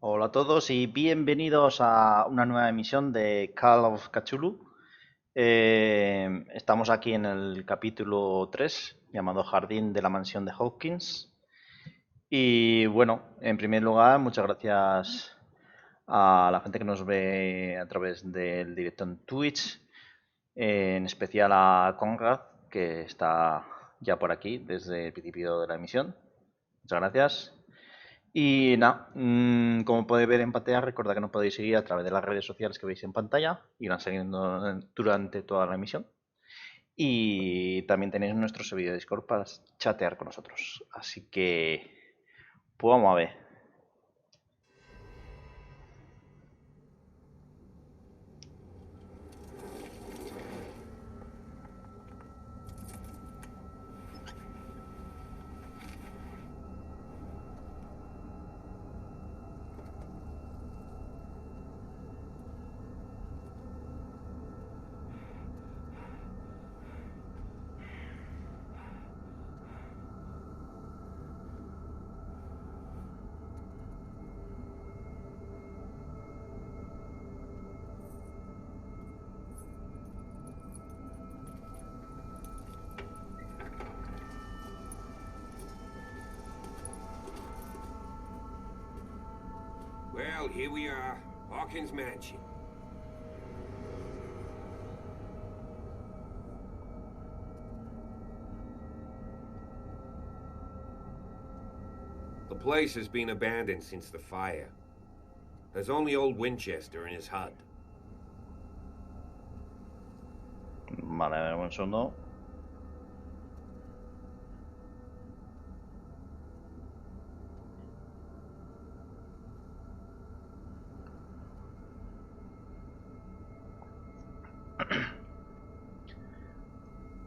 Hola a todos y bienvenidos a una nueva emisión de Call of Cthulhu. Estamos aquí en el capítulo 3 llamado Jardín de la mansión de Hawkins. Y bueno, en primer lugar, muchas gracias a la gente que nos ve a través del directo en Twitch, en especial a Conrad, que está ya por aquí desde el principio de la emisión. Muchas gracias. Y nada, como podéis ver en pantalla, recordad que nos podéis seguir a través de las redes sociales que veis en pantalla, irán siguiendo durante toda la emisión. Y también tenéis nuestro servidor de Discord para chatear con nosotros. Así que, pues vamos a ver. Well, here we are, Hawkins mansion. The place has been abandoned since the fire. There's only old Winchester in his hut. Vale, a ver un segundo.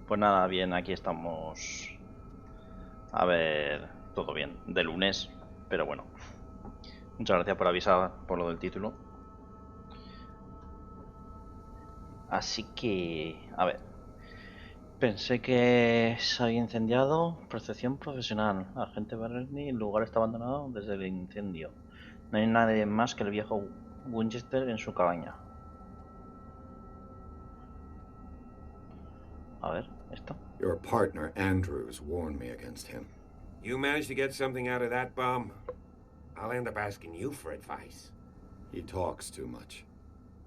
Pues nada, bien, aquí estamos. A ver, todo bien, de lunes, pero bueno. Muchas gracias por avisar por lo del título. Así que, a ver. Pensé que se había incendiado. Percepción profesional. Agente Bernie, el lugar está abandonado desde el incendio. No hay nadie más que el viejo Winchester en su cabaña. A ver, esto. Your partner, Andrews, warned me against him. You managed to get something out of that bum? I'll end up asking you for advice. He talks too much.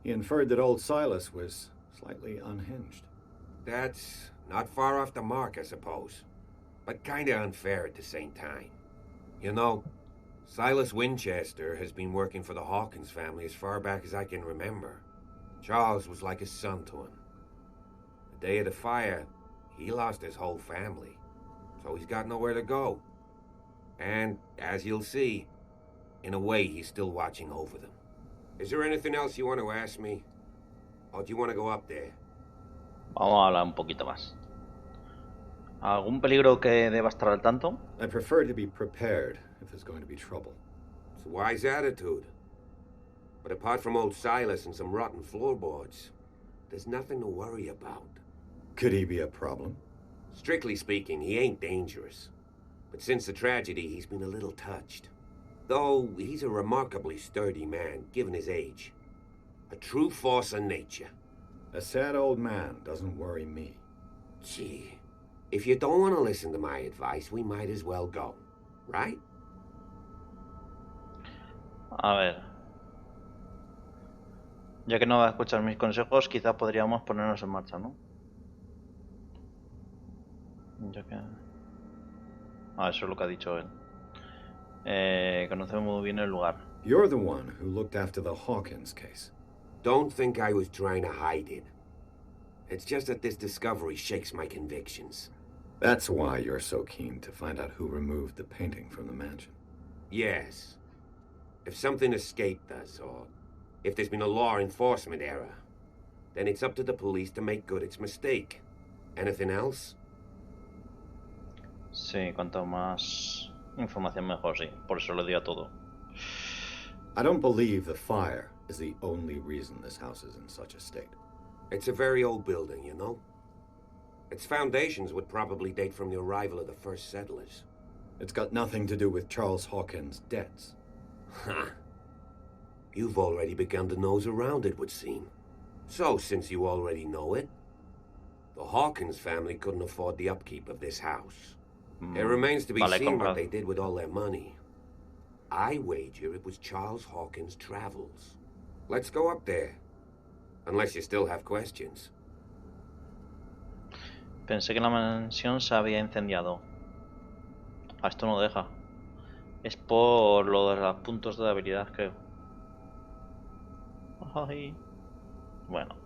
He inferred that old Silas was slightly unhinged. That's not far off the mark, I suppose. But kinda unfair at the same time. You know, Silas Winchester has been working for the Hawkins family as far back as I can remember. Charles was like a son to him. The day of the fire, he lost his whole family, so he's got nowhere to go. And, as you'll see, in a way he's still watching over them. Is there anything else you want to ask me? Or do you want to go up there? Vamos a hablar un poquito más. ¿Algún peligro que deba estar al tanto? I prefer to be prepared if there's going to be trouble. It's a wise attitude. But apart from old Silas and some rotten floorboards, there's nothing to worry about. Could he be a problem? Strictly speaking, he ain't dangerous. But since the tragedy, he's been a little touched. Though he's a remarkably sturdy man, given his age. A true force of nature. A sad old man doesn't worry me. Gee, if you don't want to listen to my advice, we might as well go. Right? A ver. Ya que no va a escuchar mis consejos, quizás podríamos ponernos en marcha, ¿no? Ya que... eso es lo que ha dicho él. Conocemos muy bien el lugar. You're the one who looked after the Hawkins case. Don't think I was trying to hide it. It's just that this discovery shakes my convictions. That's why you're so keen to find out who removed the painting from the mansion. Yes. If something escaped us, or if there's been a law enforcement error, then it's up to the police to make good its mistake. Anything else? Sí, cuanto más información mejor, sí. Por eso lo digo todo. I don't believe the fire is the only reason this house is in such a state. It's a very old building, you know? Its foundations would probably date from the arrival of the first settlers. It's got nothing to do with Charles Hawkins' debts. Huh. You've already begun to nose around, it would seem. So, since you already know it, the Hawkins family couldn't afford the upkeep of this house. It remains to be seen what they did with all their money. I wager it was Charles Hawkins' travels. Let's go up there. Unless you still have questions. Pensé que la mansión se había incendiado. Ah, esto no deja. Es por lo de los puntos de habilidad, creo. Ay. Bueno.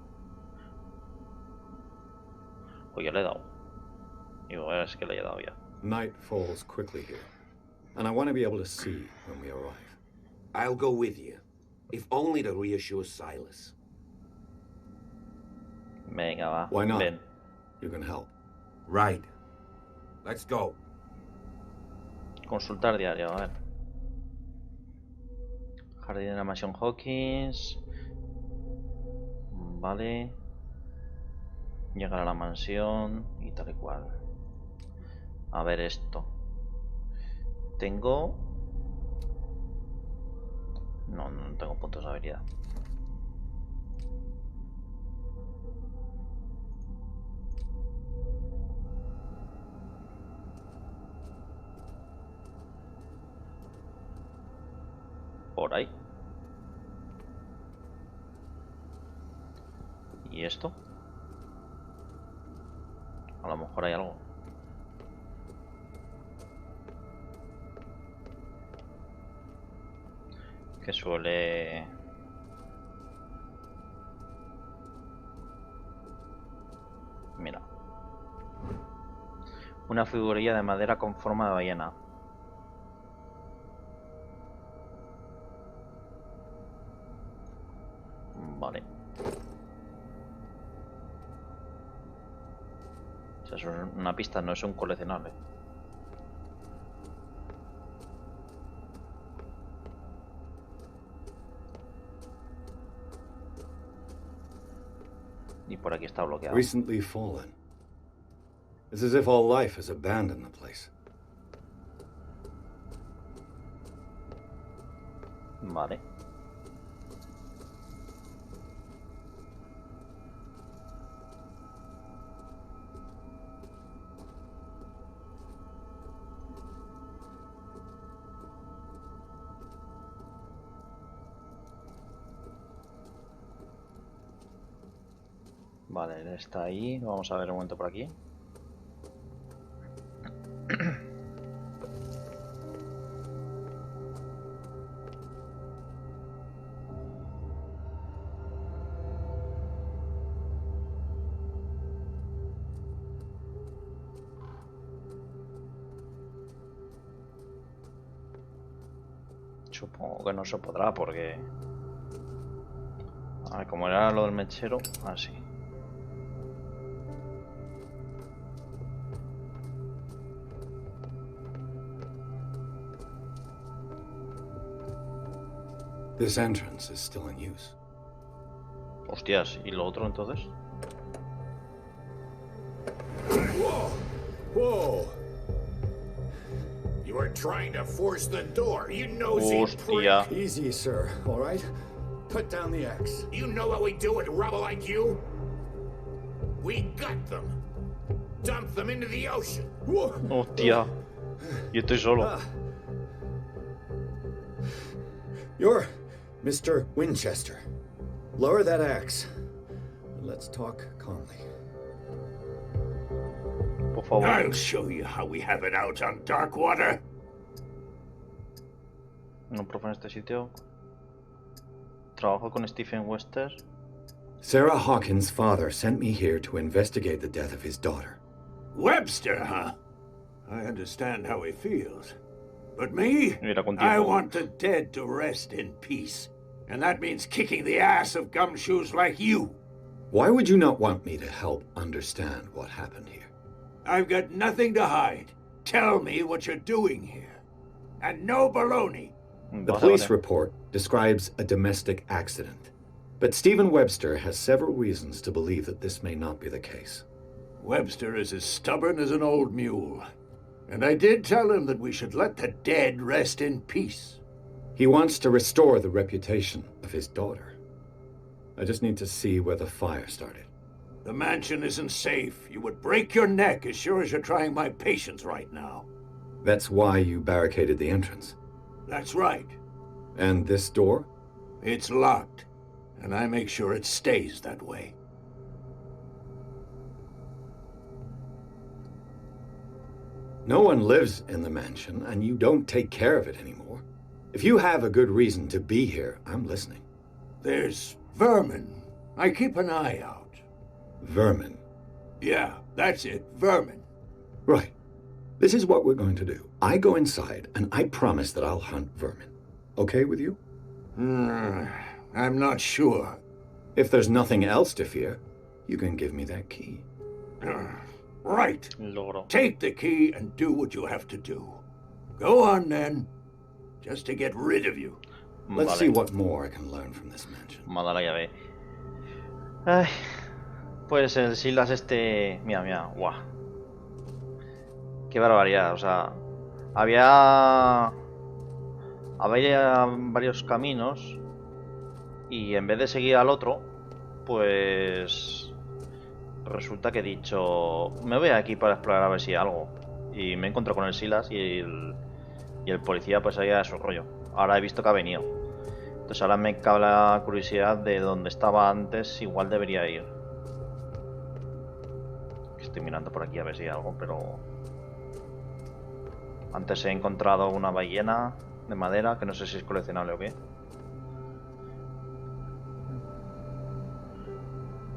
Pues ya le he dado. Digo, es que le he dado ya. Night falls quickly here, and I want to be able to see when we arrive. I'll go with you, if only to reassure Silas. Venga, va. Why not? Ven. You can help. Right. Let's go. Consultar diario, a ver. Jardín de la mansión Hawkins. Vale. Llegar a la mansión y tal y cual. A ver esto. Tengo... No tengo puntos de habilidad. Por ahí. ¿Y esto? A lo mejor hay algo. Que suele... Mira. Una figurilla de madera con forma de ballena. Vale. O sea, eso es una pista, no es un coleccionable. Y por aquí está bloqueado. Recently fallen. It's as if all life has abandoned the place. Vale. Vale, él está ahí. Vamos a ver un momento por aquí. Supongo que no se podrá porque... A ver, como era lo del mechero, así. This entrance is still in use. Hostias, ¿y lo otro entonces? Whoa! Whoa! You are trying to force the door, you nosy Hostia. prick! Easy, sir. All right? Put down the axe. You know what we do with rubble like you? We gut them. Dump them into the ocean. Whoa. Hostia. Yo estoy solo. You're Mr. Winchester. Lower that axe. Let's talk calmly. Por favor. I'll show you how we have it out on Darkwater. No profe en este sitio. Trabajo con Stephen Webster. Sarah Hawkins' father sent me here to investigate the death of his daughter. Webster, huh? I understand how he feels. But me? Mira, contigo. I want the dead to rest in peace. And that means kicking the ass of gumshoes like you. Why would you not want me to help understand what happened here? I've got nothing to hide. Tell me what you're doing here. And no baloney. The police report describes a domestic accident. But Stephen Webster has several reasons to believe that this may not be the case. Webster is as stubborn as an old mule. And I did tell him that we should let the dead rest in peace. He wants to restore the reputation of his daughter. I just need to see where the fire started. The mansion isn't safe. You would break your neck as sure as you're trying my patience right now. That's why you barricaded the entrance. That's right. And this door? It's locked, and I make sure it stays that way. No one lives in the mansion, and you don't take care of it anymore. If you have a good reason to be here, I'm listening. There's vermin. I keep an eye out. Vermin? Yeah, that's it, vermin. Right. This is what we're going to do. I go inside, and I promise that I'll hunt vermin. Okay with you? I'm not sure. If there's nothing else to fear, you can give me that key. Right. Logro. Take the key and do what you have to do. Go on, then. Just to get rid of you. Let's see what more I can learn from this mansion. Me ha dado la llave. Ay, pues el Silas este... Mira, mira, guau. Qué barbaridad, o sea... Había varios caminos y en vez de seguir al otro, pues... Resulta que he dicho... Me voy aquí para explorar a ver si hay algo. Y me encuentro con el Silas y el policía pues ahí a su rollo. Ahora he visto que ha venido. Entonces ahora me cabe la curiosidad de dónde estaba antes, igual debería ir. Estoy mirando por aquí a ver si hay algo, pero... Antes he encontrado una ballena de madera, que no sé si es coleccionable o qué.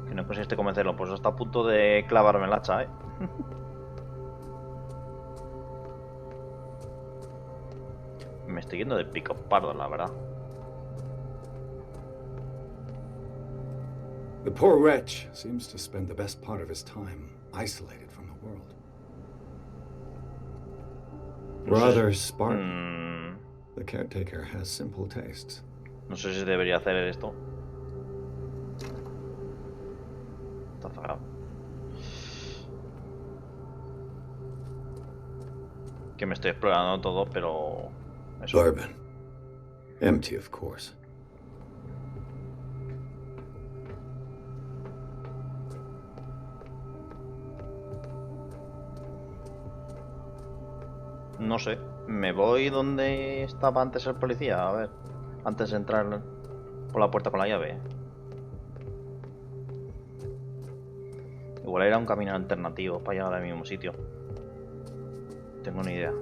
Que no consiste en convencerlo, pues está a punto de clavarme el hacha, ¿eh? Me estoy yendo de pico pardo, la verdad. The poor wretch seems to spend the best part of his time isolated from the world. Rather Spartan. The caretaker has simple tastes. No sé si debería hacer esto. Está cerrado. Que me estoy explorando todo, pero... Eso. Bourbon. Empty, of course. No sé, me voy donde estaba antes el policía, a ver, antes de entrar por la puerta con la llave. Igual era un camino alternativo para llegar al mismo sitio. Tengo ni idea.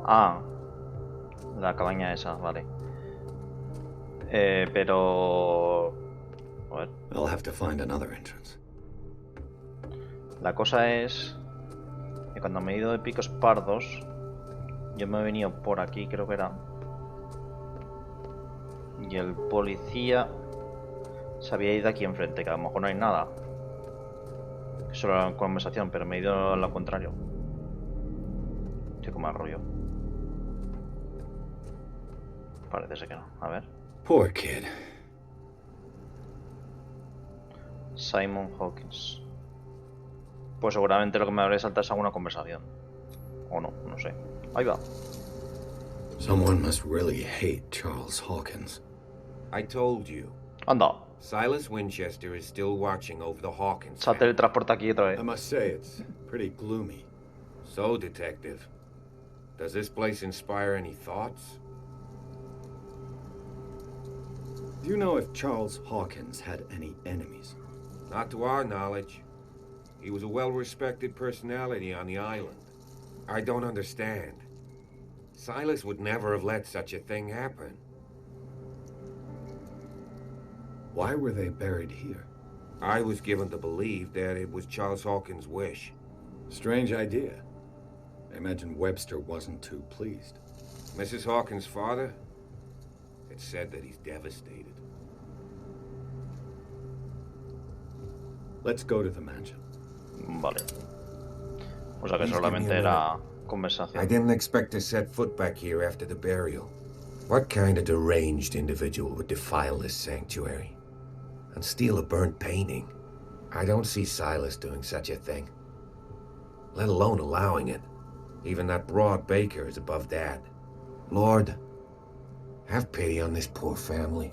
Ah, la cabaña esa, vale. Pero... A ver. I'll have to find another entrance. La cosa es que cuando me he ido de picos pardos, yo me he venido por aquí, creo que era. Y el policía se había ido aquí enfrente, que a lo mejor no hay nada. Que solo era una conversación, pero me he ido a lo contrario. Estoy como al rollo. Parece ser que no. A ver. Poor kid. Hawkins. Pues seguramente lo que me habré saltado es alguna conversación. O no, no sé. Ahí va. Someone must really hate Charles Hawkins. I told you. Anda. Silas Winchester is still watching over the Hawkins Se family. teletransporta aquí otra vez. I must say, it's pretty gloomy. So, Detective, does this place inspire any thoughts? Do you know if Charles Hawkins had any enemies? Not to our knowledge. He was a well-respected personality on the island. I don't understand. Silas would never have let such a thing happen. Why were they buried here? I was given to believe that it was Charles Hawkins' wish. Strange idea. I imagine Webster wasn't too pleased. Mrs. Hawkins' father? It's said that he's devastated. Let's go to the mansion. Vale. O sea que Please solamente give me a era conversación. I didn't expect to set foot back here after the burial. What kind of deranged individual would defile this sanctuary? And steal a burnt painting? I don't see Silas doing such a thing. Let alone allowing it. Even that broad baker is above that. Lord, have pity on this poor family.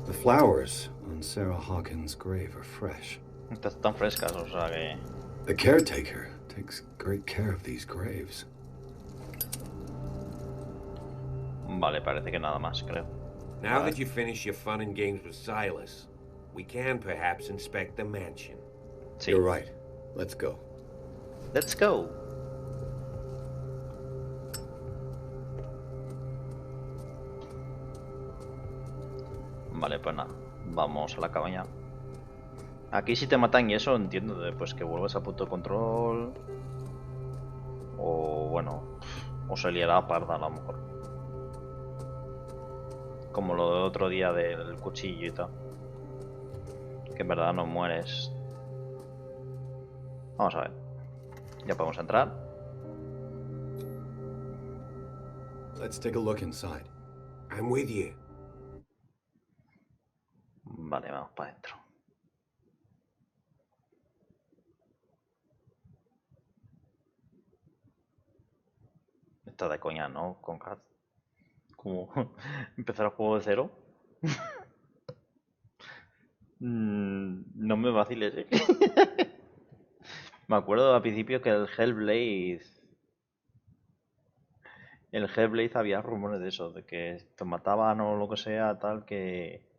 The flowers on Sarah Hawkins' grave are fresh. Están frescas, o sea que... The caretaker takes great care of these graves. Vale, parece que nada más, creo. Now that you finish your fun and games with Silas, we can perhaps inspect the mansion. Sí. You're right. Let's go. Let's go. Vale, pues nada, vamos a la cabaña. Aquí si te matan y eso entiendo, pues que vuelves a punto de control. O bueno, o se liará parda a lo mejor. Como lo del otro día del cuchillo y tal. Que en verdad no mueres. Vamos a ver. Ya podemos entrar. Let's take a look inside. I'm with you. Vale, vamos para adentro. Está de coña, ¿no? Con Cat. Como empezar el juego de cero. No me vaciles, ¿eh? Me acuerdo al principio que el Hellblade había rumores de eso, de que te mataban o lo que sea, tal, que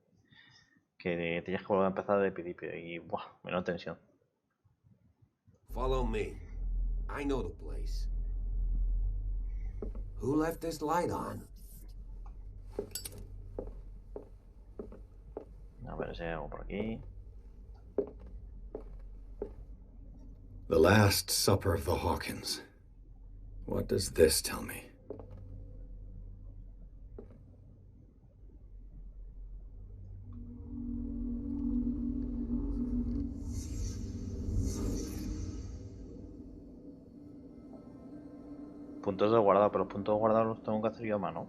tenías que volver a empezar de principio y buah, menos tensión. Follow me. I know the place. Who left this light on? A ver si hay algo por aquí. The Last Supper of the Hawkins. What does this tell me? Puntos de guardado, pero los puntos de guardado los tengo que hacer yo a mano.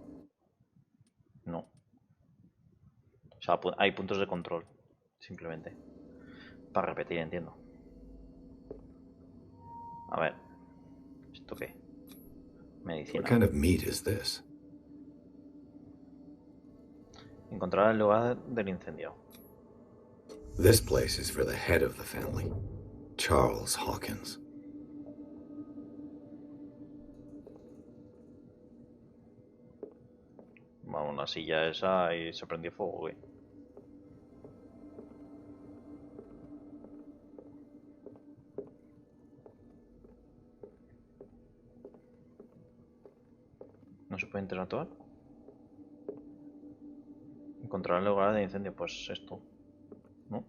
No. O sea, hay puntos de control, simplemente. Para repetir, entiendo. A ver. ¿Esto qué? Medicina. What kind of meat is this? Encontrar el lugar del incendio. This place is for the head of the family, Charles Hawkins. Vamos, la silla esa y se prendió fuego, güey. ¿No se puede interactuar? Encontrar el lugar de incendio, pues esto, ¿no?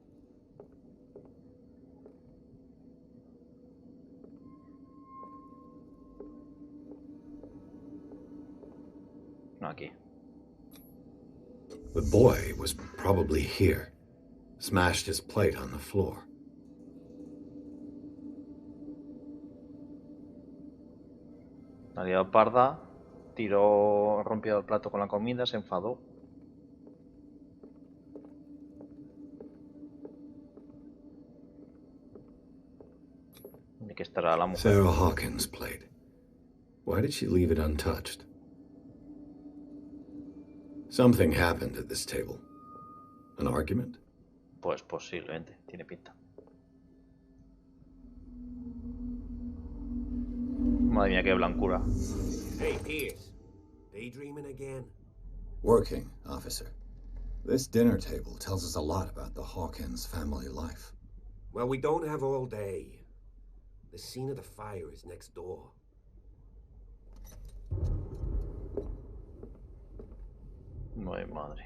No, aquí. The boy was probably here. Smashed his plate on the floor. La liado parda, tiró, rompió el plato con la comida, se enfadó. ¿De qué estará la mujer? Sarah Hawkins' plate. Why did she leave it untouched? Something happened at this table. An argument? Pues posiblemente, tiene pinta. Madre mía, qué blancura. Hey, Pierce. Daydreaming again? Working, officer. This dinner table tells us a lot about the Hawkins family life. Well, we don't have all day. The scene of the fire is next door. No hay madre.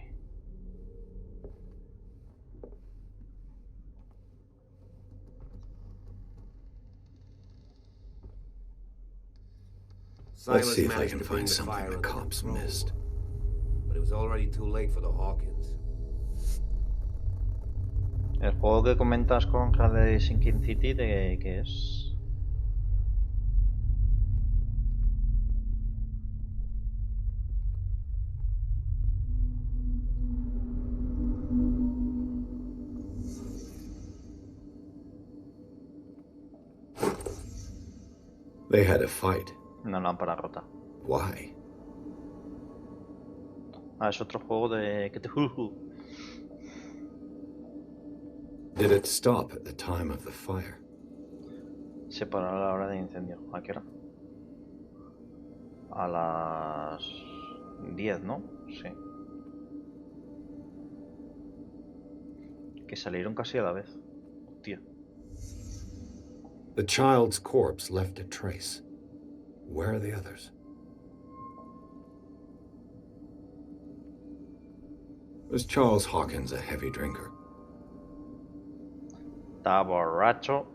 Let's see if I managed can to bring find the something fire the under cops control, missed. But it was already too late for the Hawkins. El juego que comentas con Jardín Sinking City, ¿de qué es? They had a fight. Una lámpara rota. Why? Ah, es otro juego de Cthulhu. Did it stop at the time of the fire? Se paró a la hora del incendio. ¿A qué hora? A las 10, ¿no? Sí. Que salieron casi a la vez. Hostia. The child's corpse left a trace. Where are the others? Was Charles Hawkins a heavy drinker? Está borracho.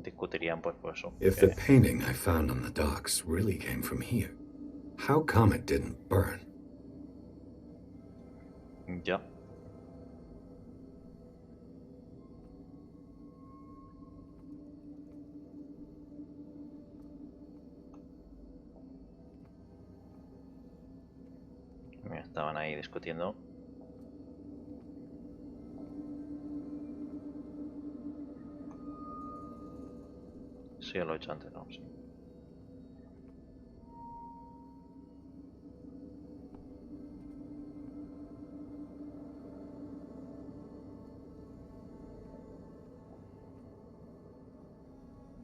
Discutirían pues por eso. If the painting I found on the docks really came from here, how come it didn't burn? Ya. Mira, estaban ahí discutiendo. Sí, lo he hecho antes, ¿no? Sí.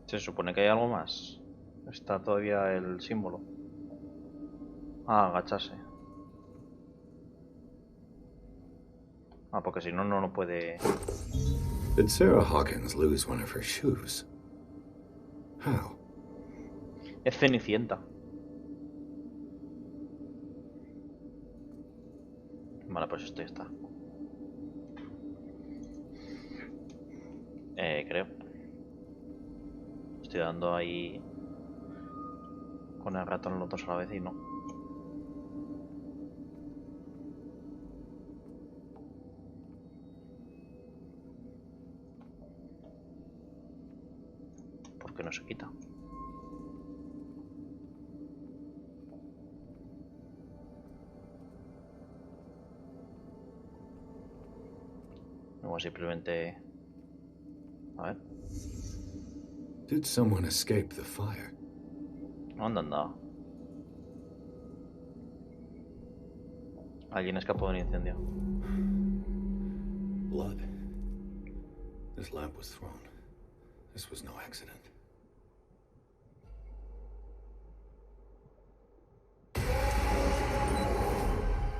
Se supone que hay algo más. Está todavía el símbolo. Ah, agacharse. Ah, porque si no, no puede... Did Sarah Hawkins lose one of her shoes? How? Es Cenicienta. Vale, pues esto ya está. Creo. Estoy dando ahí con el ratón los dos a la vez y no. ¿Por qué no se quita? O simplemente... A ver. Did someone escape the fire? No anda, anda. Alguien escapó del incendio. Blood. This lamp was thrown. This was no accident.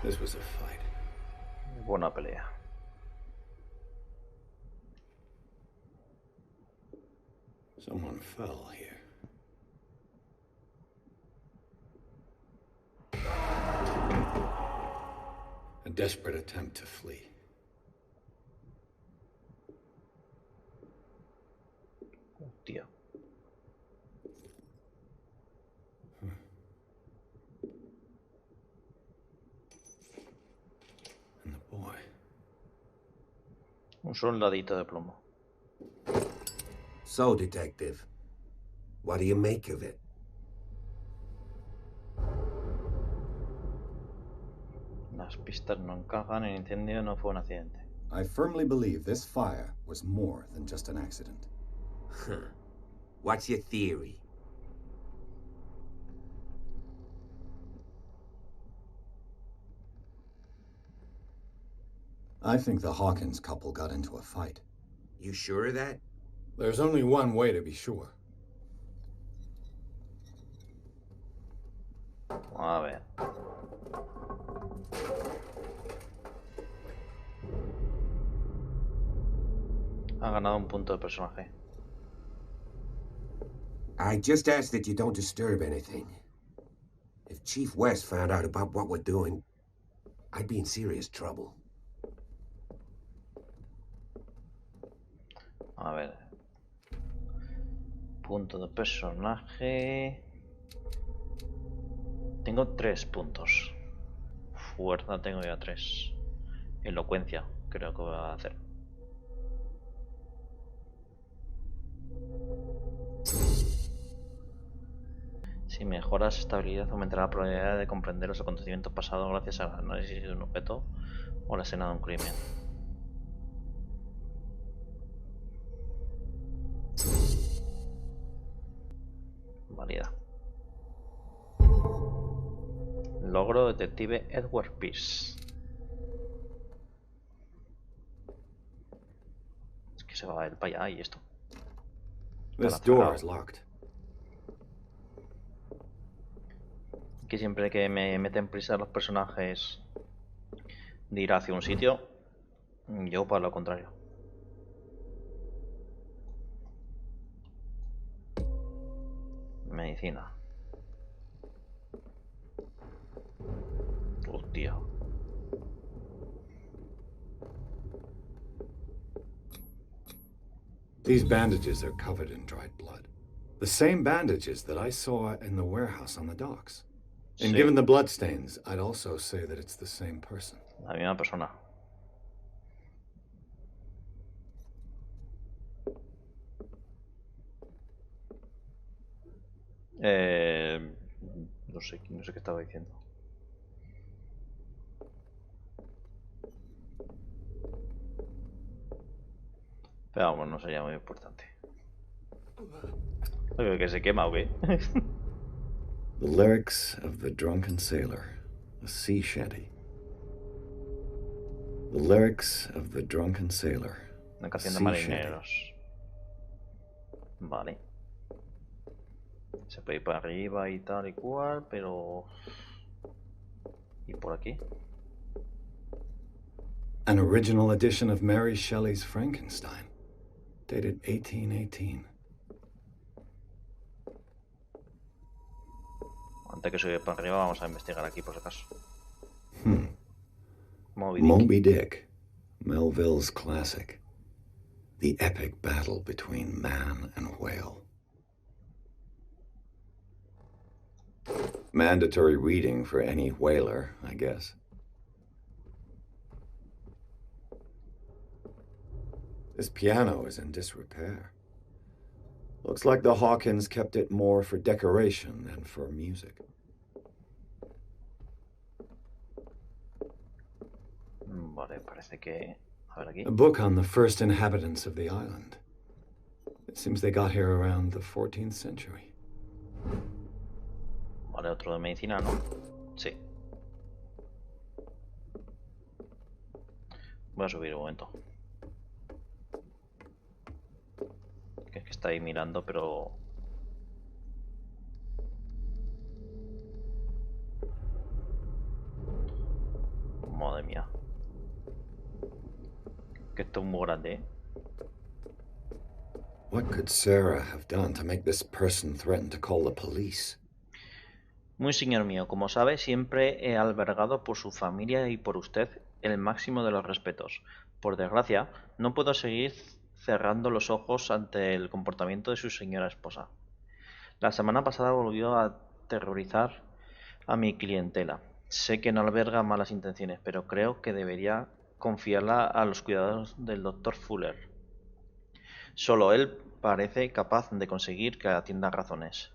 This was a fight. Buena pelea. Someone fell here. A desperate attempt to flee. Hostia. And the boy. Un soldadito de plomo. So, Detective, what do you make of it? Las pistas no encajan, el incendio no fue un accidente. I firmly believe this fire was more than just an accident. Huh. What's your theory? I think the Hawkins couple got into a fight. You sure of that? There's only one way to be sure. A ver. Ha ganado un punto de personaje. I just ask that you don't disturb anything. If Chief West found out about what we're doing, I'd be in serious trouble. A ver. Punto de personaje. Tengo 3 puntos. Fuerza tengo ya 3. Elocuencia creo que voy a hacer. Si mejoras estabilidad, aumentará la probabilidad de comprender los acontecimientos pasados gracias al análisis de un objeto o la escena de un crimen. Válida. Logro detective Edward Pierce. Es que se va el para allá y esto. This door is locked. Que siempre que me meten prisa los personajes de ir hacia un sitio, yo para lo contrario. Medicina. Hostia. These bandages are covered in dried blood. The same bandages that I saw in the warehouse on the docks. And Sí, given the bloodstains, I'd also say that it's the same person. la misma persona. No sé qué estaba diciendo. Pero vamos, no sería muy importante. Oye, que se quema o qué. The lyrics of the drunken sailor, a sea shanty. The lyrics of the drunken sailor, Una a canción de sea marineros. shanty. Vale. Se puede ir para arriba y tal y cual, pero... ¿Y por aquí? An original edition of Mary Shelley's Frankenstein, dated 1818. Antes que subir para arriba vamos a investigar aquí por si acaso. Moby Dick. Moby Dick, Melville's classic. The epic battle between man and whale. Mandatory reading for any whaler, I guess. This piano is in disrepair. Looks like the Hawkins kept it more for decoration than for music. Vale, parece que... A ver aquí. A book on the first inhabitants of the island. It seems they got here around the 14th century. Vale, otro de medicina, ¿no? Sí. Voy a subir un momento. Que es que está ahí mirando, pero... Madre mía. Que esto es muy grande, ¿eh? What could Sarah have done to make this person threaten to call the police? Muy señor mío, como sabe, siempre he albergado por su familia y por usted el máximo de los respetos. Por desgracia, no puedo seguir cerrando los ojos ante el comportamiento de su señora esposa. La semana pasada volvió a aterrorizar a mi clientela. Sé que no alberga malas intenciones, pero creo que debería confiarla a los cuidados del Dr. Fuller. Solo él parece capaz de conseguir que atienda razones.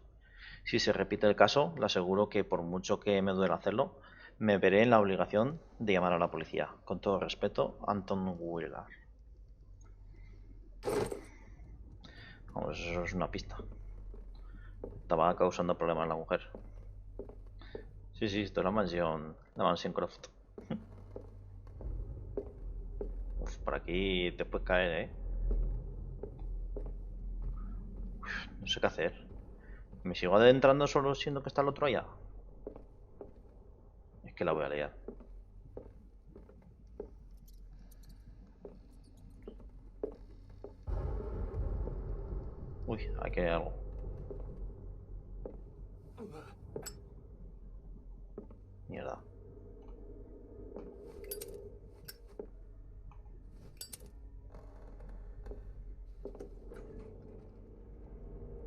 Si se repite el caso, le aseguro que por mucho que me duela hacerlo, me veré en la obligación de llamar a la policía. Con todo respeto, Anton Willard. Vamos, eso es una pista. Estaba causando problemas a la mujer. Sí, esto es la mansión Croft. Uf, por aquí te puedes caer, ¿eh? Uf, no sé qué hacer. ¿Me sigo adentrando solo siendo que está el otro allá? Es que la voy a liar. Uy, aquí hay algo. Mierda.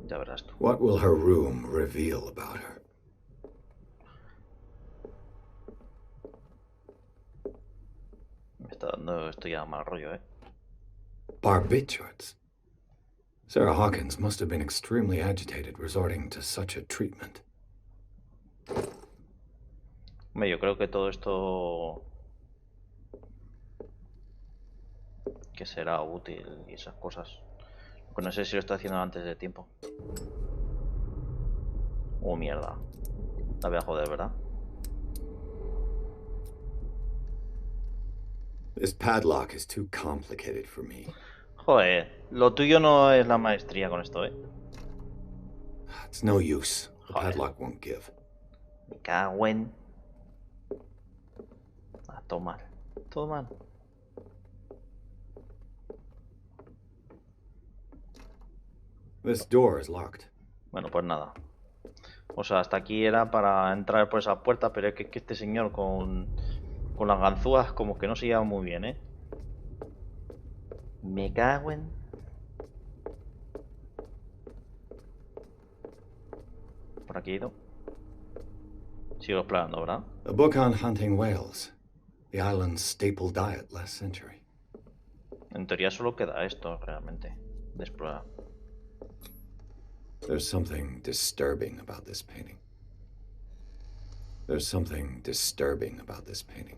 Ya verás tú. What will her room reveal about her? Me está dando esto ya mal rollo, ¿eh? Barbiturates. Sarah Hawkins must have been extremely agitated resorting to such a treatment. Hombre, yo creo que todo esto que será útil y esas cosas. Lo que no sé si lo está haciendo antes de tiempo. Oh, mierda. La voy a joder, ¿verdad? This padlock is too complicated for me. Joder, lo tuyo no es la maestría con esto, ¿eh? It's no use. The Joder. padlock won't give. Me cago en... Ah, todo mal. Todo mal. This door is locked. Bueno, pues nada. O sea, hasta aquí era para entrar por esa puerta, pero es que este señor con las ganzúas como que no se lleva muy bien, ¿eh? Me cago en... Por aquí he ido. Sigo explorando, ¿verdad? A book on hunting whales. The island's staple diet last century. En teoría solo queda esto, realmente, de explorar. There's something disturbing about this painting. There's something disturbing about this painting.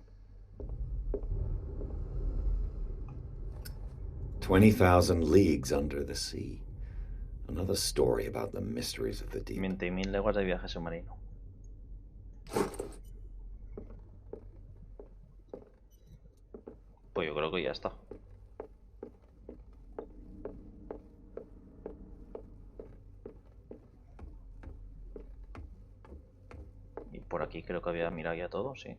20,000 leagues under the sea. Another story about the mysteries of the deep. 20.000 leguas de viaje submarino. Pues yo creo que ya está. Y por aquí creo que había mirado ya todo, sí.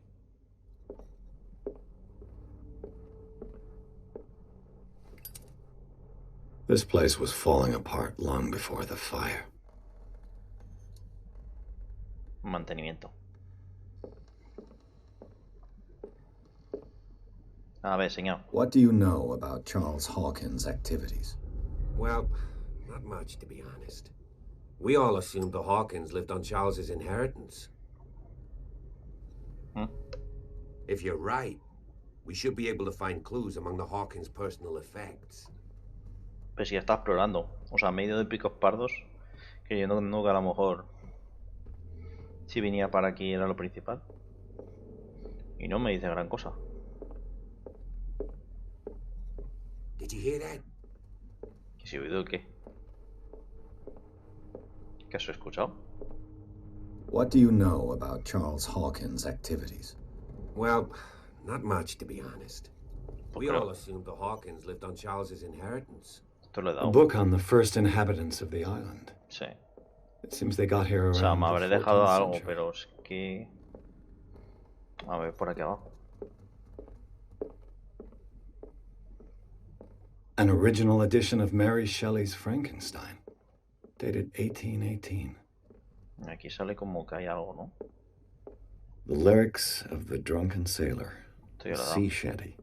This place was falling apart long before the fire. Mantenimiento. A ver, señor. What do you know about Charles Hawkins' activities? Well, not much, to be honest. We all assumed the Hawkins lived on Charles's inheritance. Hmm? If you're right, we should be able to find clues among the Hawkins' personal effects. Pues si ya está explorando. O sea, me he ido de picos pardos. Que yo no que a lo mejor... Si venía para aquí era lo principal. Y no me dice gran cosa. Did you hear that? ¿Y si he oído qué? ¿Qué has escuchado? What do you know about Charles Hawkins' activities? Well, not much, to be honest. Pues We creo- all assumed the Hawkins lived on Charles's inheritance. Esto le he A dado. book on the first inhabitants of the island. Sí. It seems they got here O sea, around me the habré dejado 14th algo, century. pero es que... A ver, por aquí abajo. An original edition of Mary Shelley's Frankenstein, dated 1818. Aquí sale como que hay algo, ¿no? The lyrics of the drunken sailor, Esto ya a lo he dado. sea shanty.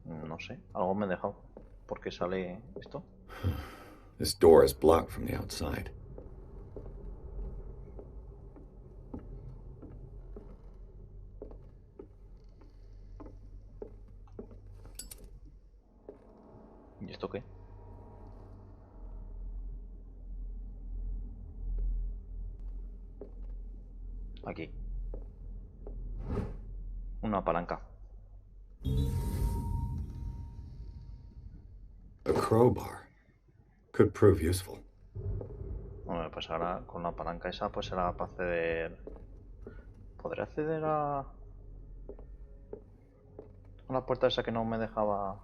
No sé, algo me he dejado. ¿Por qué sale esto? This door is blocked from the outside. ¿Y esto qué? Aquí. Una palanca. A crowbar could prove useful. Bueno, pues ahora con la palanca esa pues será para acceder... ¿Podré acceder a la puerta esa que no me dejaba?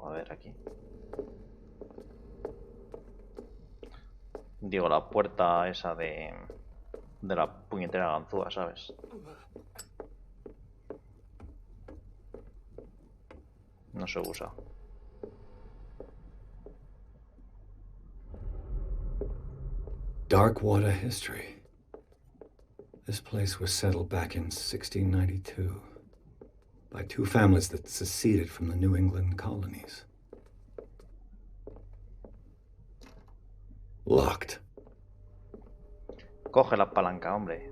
A ver aquí. Digo, la puerta esa de la puñetera ganzúa, ¿sabes? No se usa. Dark water history. This place was settled back in 1692 by two families that seceded from the New England colonies. Locked. Coge la palanca, hombre.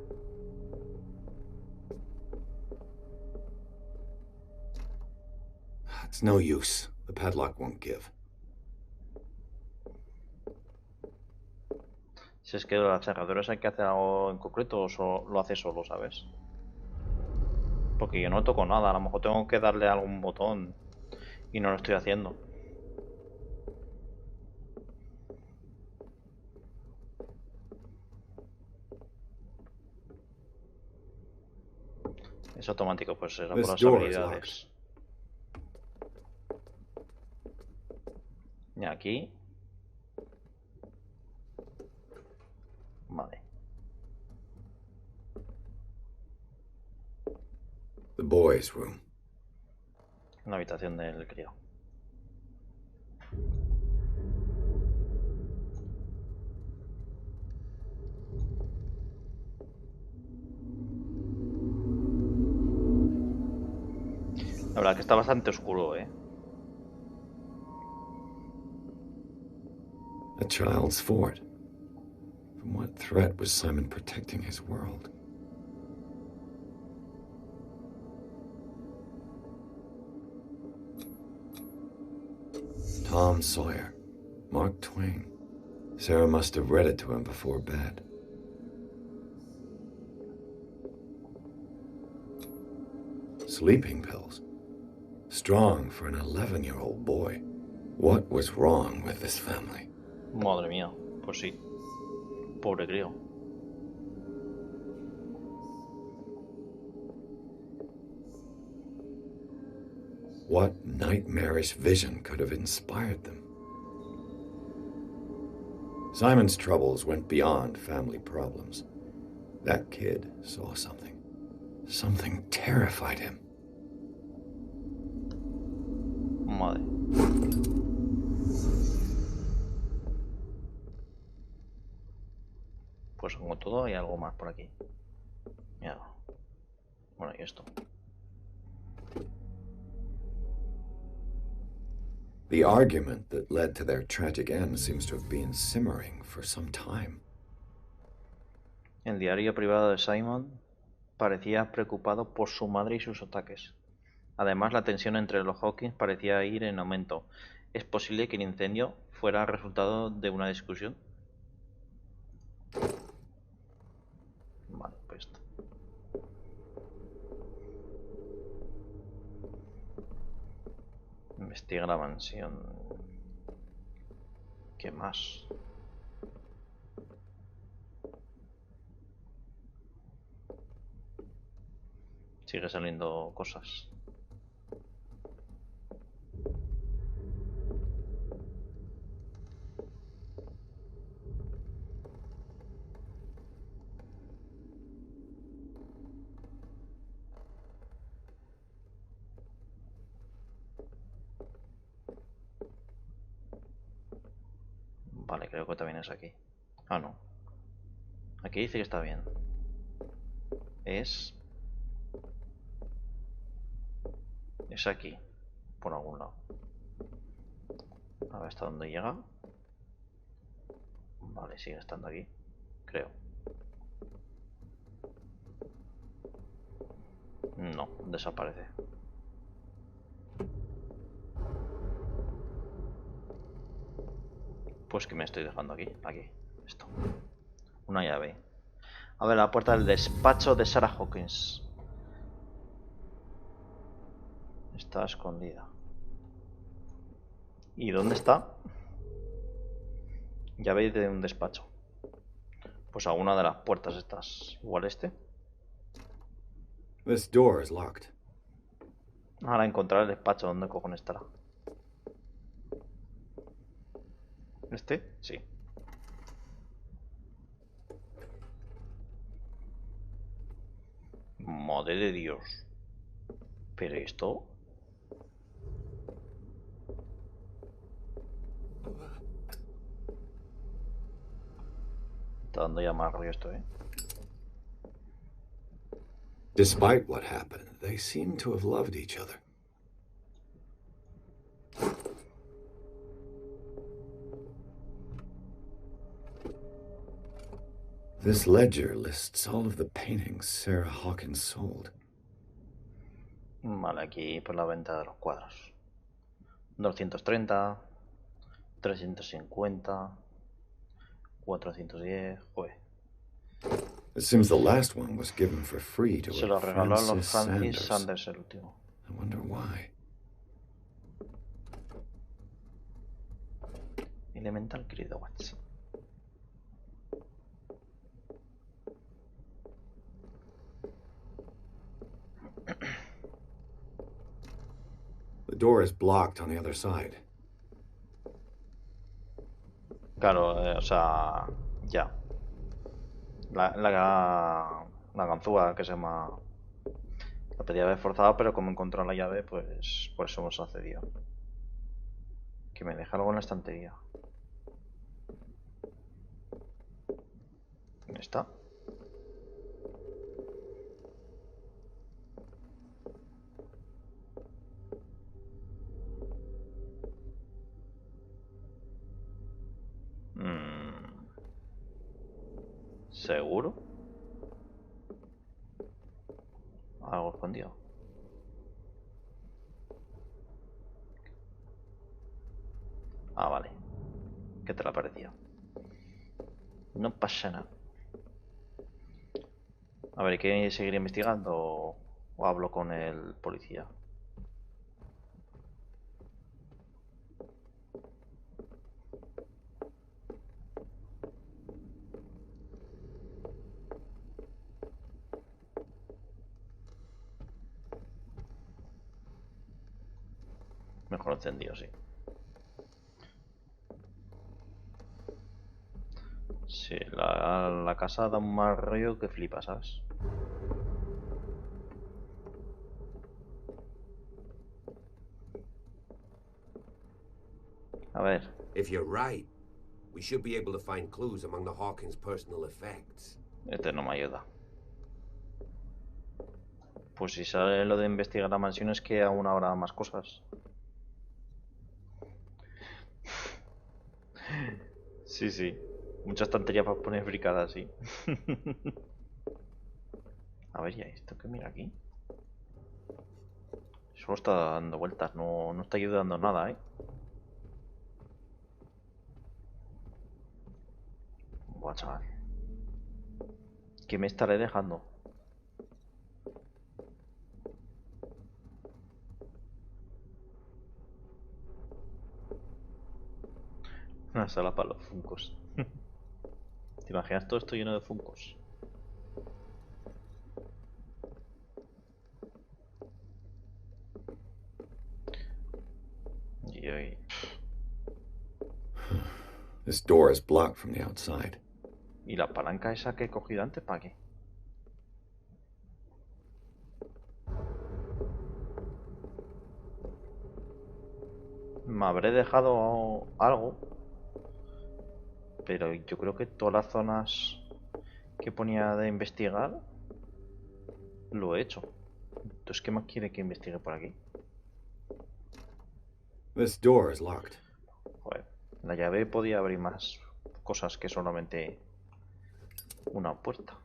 It's no use. The padlock won't give. Si es que las cerraduras hay que hacer algo en concreto o lo hace solo, ¿sabes? Porque yo no toco nada, a lo mejor tengo que darle a algún botón Y no lo estoy haciendo. Es automático, pues será por las habilidades. Y aquí. Vale. The boys' room. La habitación del crío. La verdad que está bastante oscuro, ¿eh? A child's fort. From what threat was Simon protecting his world? Tom Sawyer. Mark Twain. Sarah must have read it to him before bed. Sleeping pills. Strong for an 11-year-old boy. What was wrong with this family? Madre mía, pues sí. Pobre crío. What nightmarish vision could have inspired them? Simon's troubles went beyond family problems. That kid saw something. Something terrified him. Madre. Pues como todo hay algo más por aquí. Mira. Bueno, y esto. The argument that led to their tragic end seems to have been simmering for some time. El diario privado de Simon parecía preocupado por su madre y sus ataques. Además, la tensión entre los Hawkins parecía ir en aumento. ¿Es posible que el incendio fuera el resultado de una discusión? Vale, pues esto. Investiga la mansión. ¿Qué más? Sigue saliendo cosas. Vale, creo que también es aquí. Ah, no. Aquí dice que está bien. Es aquí, por algún lado. A ver hasta dónde llega. Vale, sigue estando aquí, creo. No, desaparece. Pues que me estoy dejando aquí, esto. Una llave. A ver, la puerta del despacho de Sarah Hawkins. Está escondida. ¿Y dónde está? Llave de un despacho. Pues a una de las puertas estas. Igual este. This door is locked. Ahora encontrar el despacho. ¿Dónde cojones estará? ¿Este? Sí. Madre de Dios. ¿Pero esto? Está dando ya más rollo esto, ¿eh? Despite what happened, they seem to have loved each other. This ledger lists all of the paintings Sarah Hawkins sold. Vale, aquí por la venta de los cuadros. 230, 350, 410, joder. It seems the last one was given for free to Se lo regaló a los Francis Sanders. Sanders el último. I wonder why. elemental, querido Watson. The door is blocked on the other side. Claro, o sea, ya. La ganzúa que se llama... La pedía haber forzado, pero como encontró la llave, pues por eso hemos accedido. Que me deja algo en la estantería. ¿Dónde está? ¿Seguro? Algo escondido. Ah, vale. ¿Qué te la pareció? No pasa nada. A ver, ¿hay que seguir investigando o hablo con el policía? Mejor encendido, sí. Sí, la casa da un mal rollo que flipa, ¿sabes? A ver, If you're right, we should be able to find clues among the Hawkins' personal effects. este no me ayuda. Pues si sale lo de investigar la mansión es que aún habrá más cosas. Sí, sí. Muchas tonterías para poner fricadas, sí. A ver, ya esto que mira aquí. Solo está dando vueltas, no está ayudando nada, ¿eh? Buah, chaval. ¿Qué me estaré dejando? Una sala para los funcos. ¿Te imaginas todo esto lleno de funcos? Y This door is blocked from the outside. ¿Y la palanca esa que he cogido antes para qué? Me habré dejado algo, pero yo creo que todas las zonas que ponía de investigar lo he hecho. Entonces, ¿qué más quiere que investigue por aquí? This door is locked. Joder, la llave podía abrir más cosas que solamente una puerta.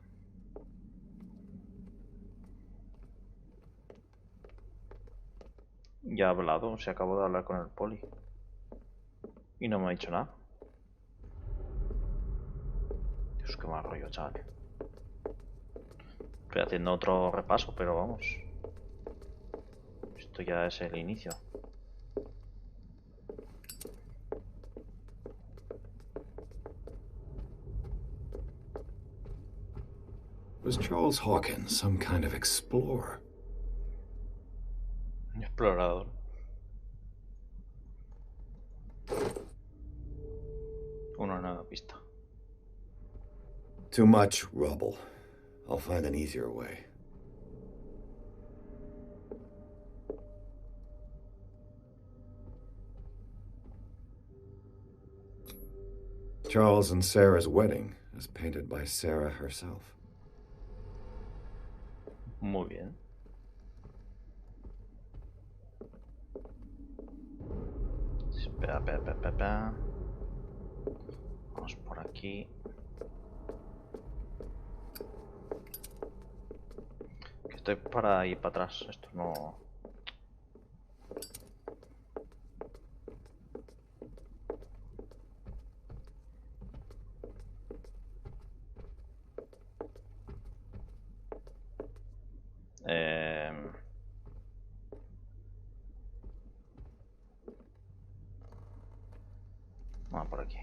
Ya he hablado, se acabó de hablar con el poli. Y no me ha dicho nada. Dios, qué mal rollo, chaval. Estoy haciendo otro repaso, pero vamos. Esto ya es el inicio. Was Charles Hawkins some kind of explorer? Explorador. Una nueva pista. Too much rubble. I'll find an easier way. Charles and Sarah's wedding, as painted by Sarah herself. Muy bien. Espera, espera, espera, espera. Vamos por aquí. Que estoy para ir para atrás. Esto no... Ah, por aquí.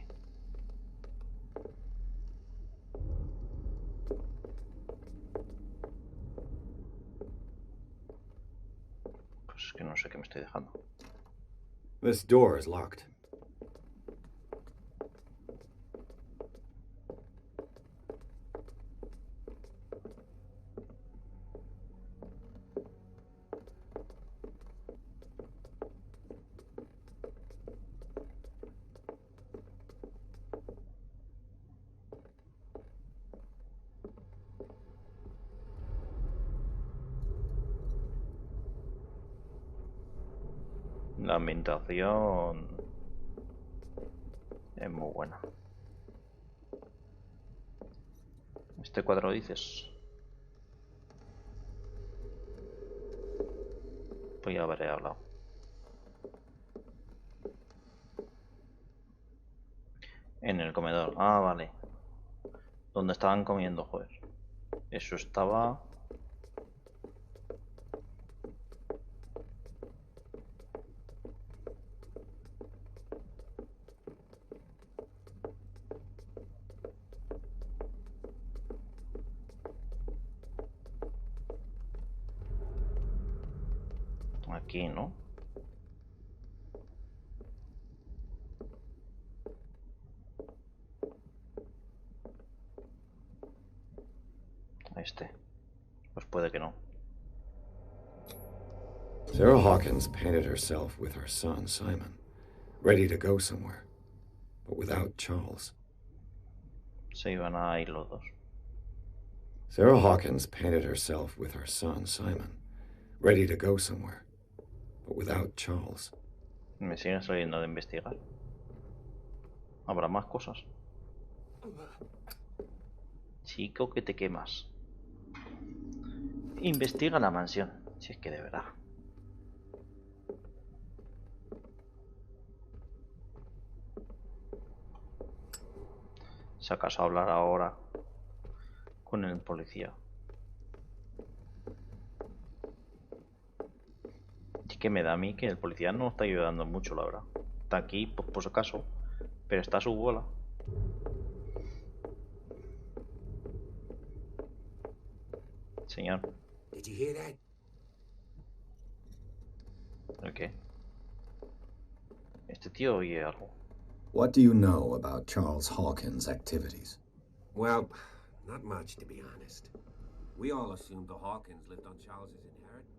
Pues es que no sé qué me estoy dejando. This door is locked. La ambientación es muy buena. Este cuadro dices. Pues ya habré hablado. En el comedor. Ah, vale. Donde estaban comiendo, joder. Eso estaba... aquí, ¿no? Este. Pues puede que no. Sarah Hawkins painted herself with her son, Simon, ready to go somewhere, but without Charles. Se iban a ir los dos. Sarah Hawkins painted herself with her son, Simon, ready to go somewhere, but without Charles. Me siguen saliendo de investigar. Habrá más cosas. Chico, que te quemas. Investiga la mansión. Si es que de verdad. Si acaso hablar ahora con el policía. Es que me da a mí que el policía no está ayudando mucho, la verdad. Está aquí, pues, por si acaso, pero está a su bola. Señor. Did you hear that? ¿El qué? Este tío oye algo. What do you know about Charles Hawkins' activities? Well, not much, to be honest. We all assumed the Hawkins lived on Charles's inheritance.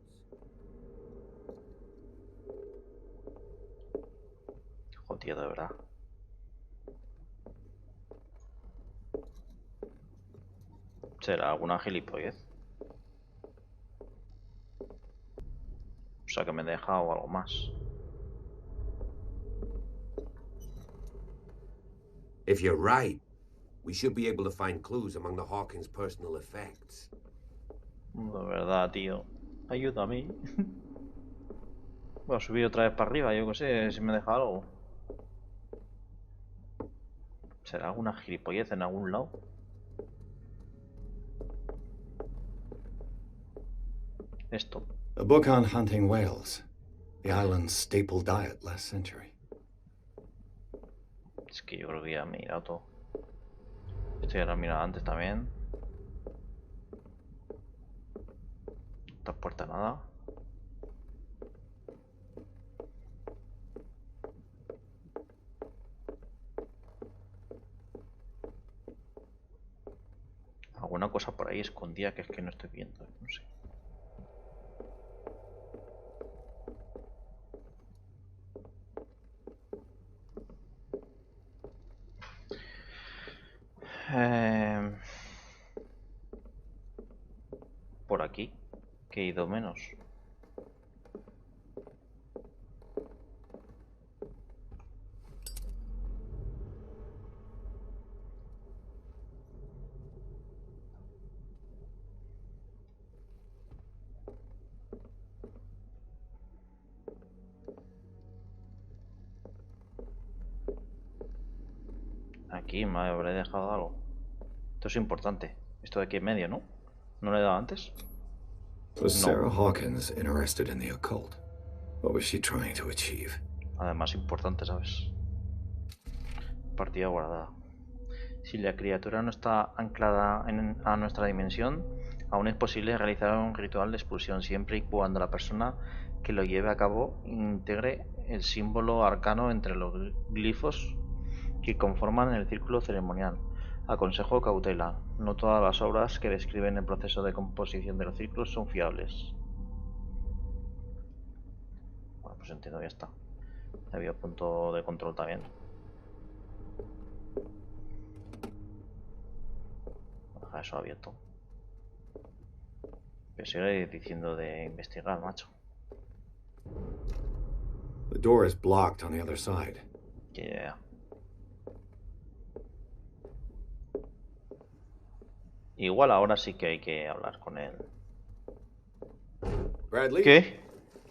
Joder, de verdad. ¿Será alguna gilipollez? O sea, que me deja o algo más. If you're right, we should be able to find clues among the Hawkins' personal effects. De verdad, tío. Ayuda a mí. Voy a subir otra vez para arriba, yo qué sé, si me deja algo. ¿Será alguna gilipollez en algún lado? Esto. A book on hunting whales, the island's staple diet last century. Es que yo creo que ya me he mirado todo. Esto ya lo he mirado antes también. Esta puerta nada. Alguna cosa por ahí escondida que es que no estoy viendo, no sé. Por aquí, que he ido menos. Aquí me habré dejado algo. Esto es importante. Esto de aquí en medio, ¿no? ¿No le he dado antes? Was Sarah Hawkins interested in the occult? What was she trying to achieve? Además importante, ¿sabes? Partida guardada. Si la criatura no está anclada a nuestra dimensión, aún es posible realizar un ritual de expulsión siempre y cuando la persona que lo lleve a cabo integre el símbolo arcano entre los glifos que conforman el círculo ceremonial. Aconsejo cautela. No todas las obras que describen el proceso de composición de los círculos son fiables. Bueno, pues entiendo que ya está. Había punto de control también. Deja eso abierto. Pero sigue diciendo de investigar, macho. The door is blocked on the other side. Yeah. Igual ahora sí que hay que hablar con él. Bradley? ¿Qué?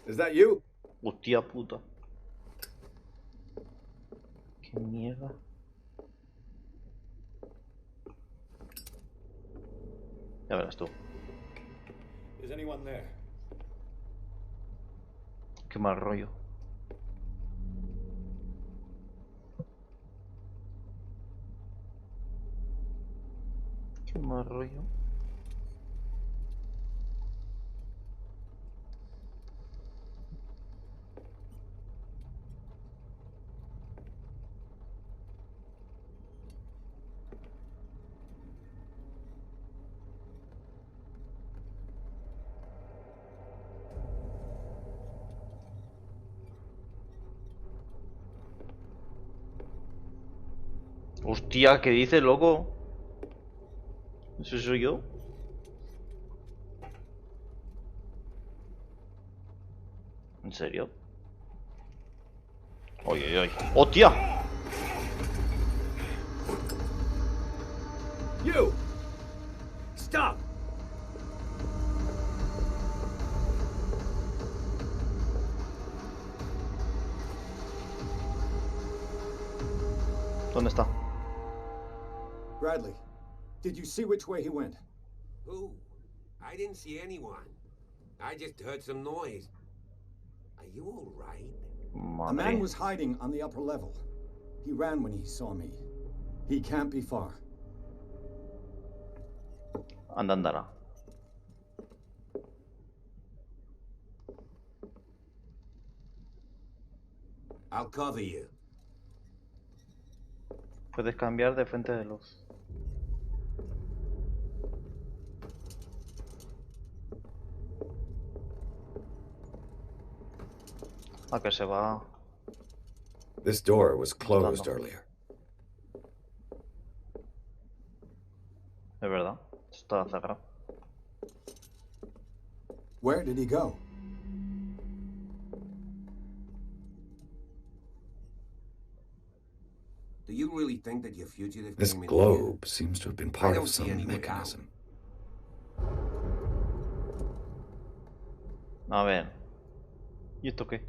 Is that you? Hostia puta. ¿Qué mierda? Ya verás tú. Is anyone there? Qué mal rollo. Qué mal rollo. Hostia, ¿qué dice, loco? ¿Eso soy yo? ¿En serio? Oye, oye, oye. ¡Hostia! You! Stop! ¿Dónde está? Bradley, did you see which way he went? Who? I didn't see anyone. I just heard some noise. Are you all right? A man Madre. was hiding on the upper level. He ran when he saw me. He can't be far. Anda, andará. I'll cover you. Puedes cambiar de fuente de luz. A que se va. This door was closed Estando. earlier. Es verdad. Está cerrado. Where did he go? Do you really think that your fugitive This came in globe seems to have been part don't of see some any way mechanism. A ver. ¿Y esto qué?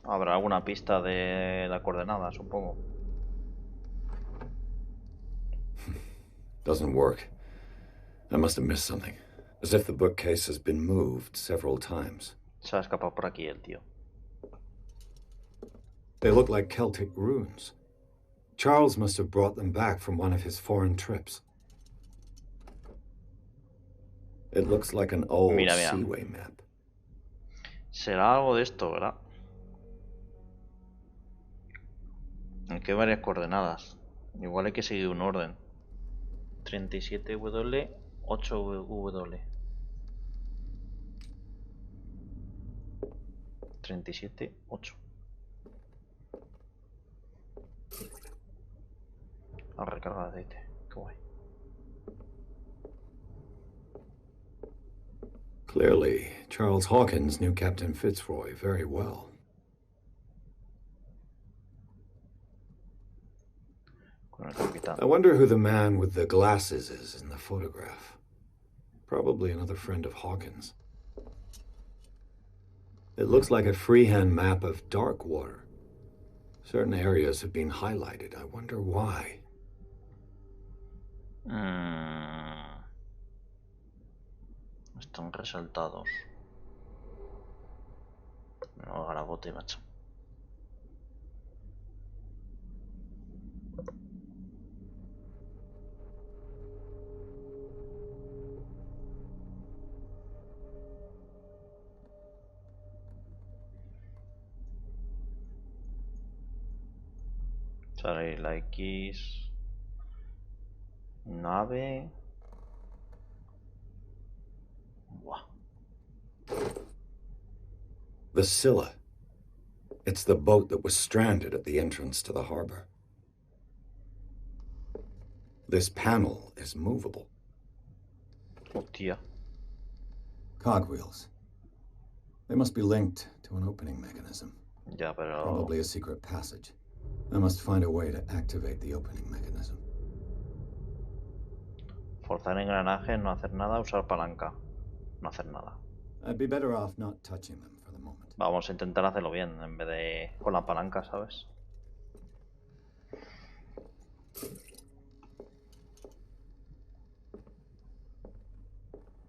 Habrá alguna pista de la coordenada, supongo. Doesn't work. I must have missed something. As if the bookcase has been moved several times. Se ha escapado por aquí el tío. They look like Celtic runes. Charles must have brought them back from one of his foreign trips. It looks like an old Mira, mira. seaway map. Será algo de esto, ¿verdad? Aquí hay varias coordenadas. Igual hay que seguir un orden. 37W, 8W. 37, 8. A recargar de aceite. Qué guay. Clearly, Charles Hawkins knew Captain Fitzroy very well. Con el capitán. I wonder who the man with the glasses is in the photograph. Probably another friend of Hawkins. It looks like a freehand map of Darkwater. Certain areas have been highlighted. I wonder why. Están resaltados. No, garabote, macho. Sale la X. Nave. Buah. The Scylla. It's the boat that was stranded at the entrance to the harbor. This panel is movable. Hostia. Cogwheels. They must be linked to an opening mechanism. Ya, pero... Probably a secret passage. I must find a way to activate the opening mechanism. Forzar engranaje, no hacer nada, usar palanca. No hacer nada. I'd be better off not touching them for the moment. Vamos a intentar hacerlo bien, en vez de con la palanca, ¿sabes?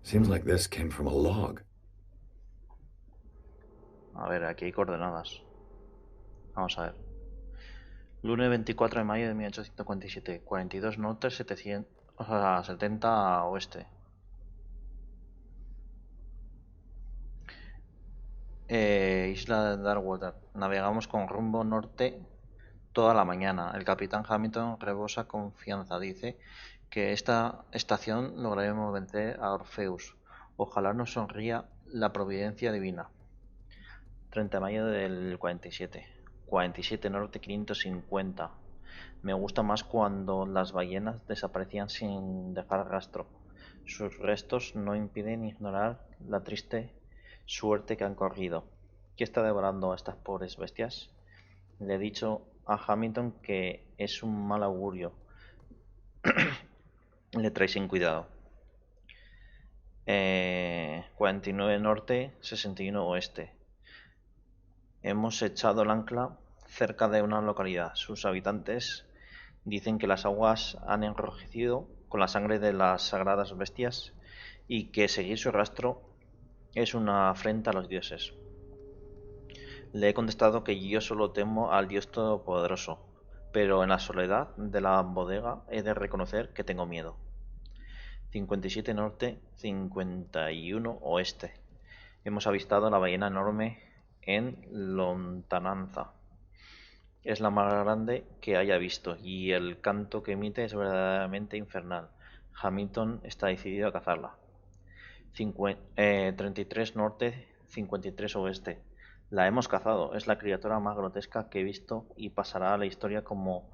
Seems like this came from a log. A ver, aquí hay coordenadas. Vamos a ver. Lunes 24 de mayo de 1847. 42 norte, 700, o sea, 70 oeste. Isla de Darkwater. Navegamos con rumbo norte toda la mañana. El capitán Hamilton rebosa confianza. Dice que esta estación lograremos vencer a Orpheus. Ojalá nos sonría la providencia divina. 30 de mayo del 47. 47 norte 550. Me gusta más cuando las ballenas desaparecían sin dejar rastro. Sus restos no impiden ignorar la triste suerte que han corrido. ¿Qué está devorando a estas pobres bestias? Le he dicho a Hamilton que es un mal augurio. Le trae sin cuidado. 49 norte, 61 oeste. Hemos echado el ancla cerca de una localidad. Sus habitantes dicen que las aguas han enrojecido con la sangre de las sagradas bestias y que seguir su rastro es una afrenta a los dioses. Le he contestado que yo solo temo al Dios Todopoderoso, pero en la soledad de la bodega he de reconocer que tengo miedo. 57 norte, 51 oeste. Hemos avistado la ballena enorme en lontananza. Es la más grande que haya visto y el canto que emite es verdaderamente infernal. Hamilton está decidido a cazarla. 33 norte, 53 oeste. La hemos cazado. Es la criatura más grotesca que he visto y pasará a la historia como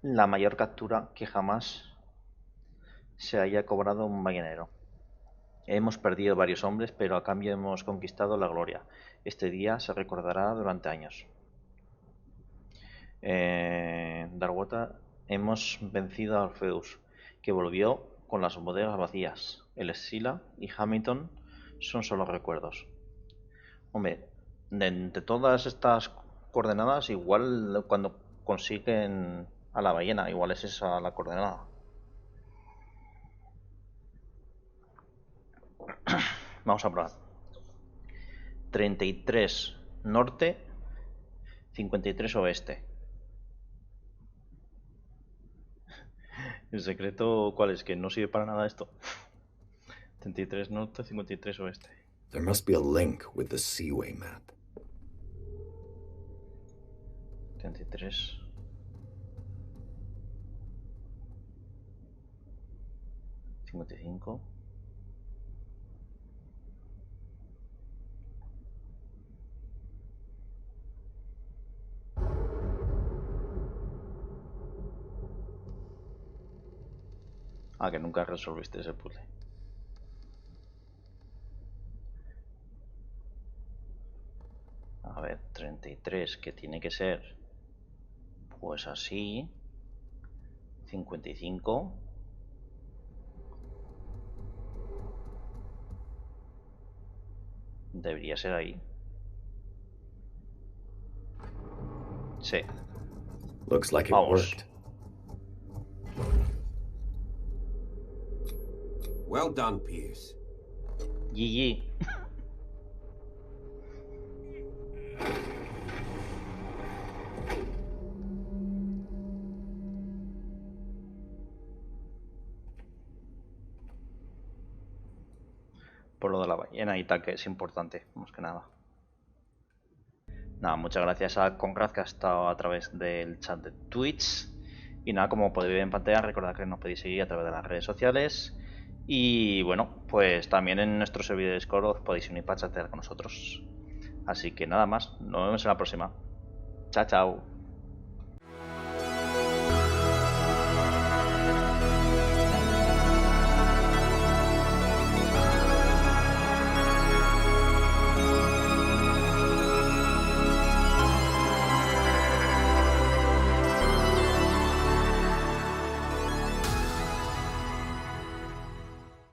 la mayor captura que jamás se haya cobrado un ballenero. Hemos perdido varios hombres, pero a cambio hemos conquistado la gloria. Este día se recordará durante años. Darkwater, hemos vencido a Orpheus, que volvió con las bodegas vacías. El Scylla y Hamilton son solo recuerdos. Hombre, de todas estas coordenadas, igual cuando consiguen a la ballena, igual es esa la coordenada. Vamos a probar. 33 norte, 53 oeste. ¿El secreto cuál es? Que no sirve para nada esto. 33 norte, 53 oeste. There must be a link with the Seaway map. 33. ¿55? Ah, que nunca resolviste ese puzzle. A ver, 33, que tiene que ser pues así. 55. Debería ser ahí. Sí. Looks like it Vamos. worked. Well done, Pierce. GG. por lo de la ballena y tal, que es importante, más que nada. Nada, muchas gracias a Conrad, que ha estado a través del chat de Twitch. Y nada, como podéis ver en pantalla, recordad que nos podéis seguir a través de las redes sociales. Y bueno, pues también en nuestro servidor de Discord os podéis unir para chatear con nosotros. Así que nada más, nos vemos en la próxima. Chao, chao.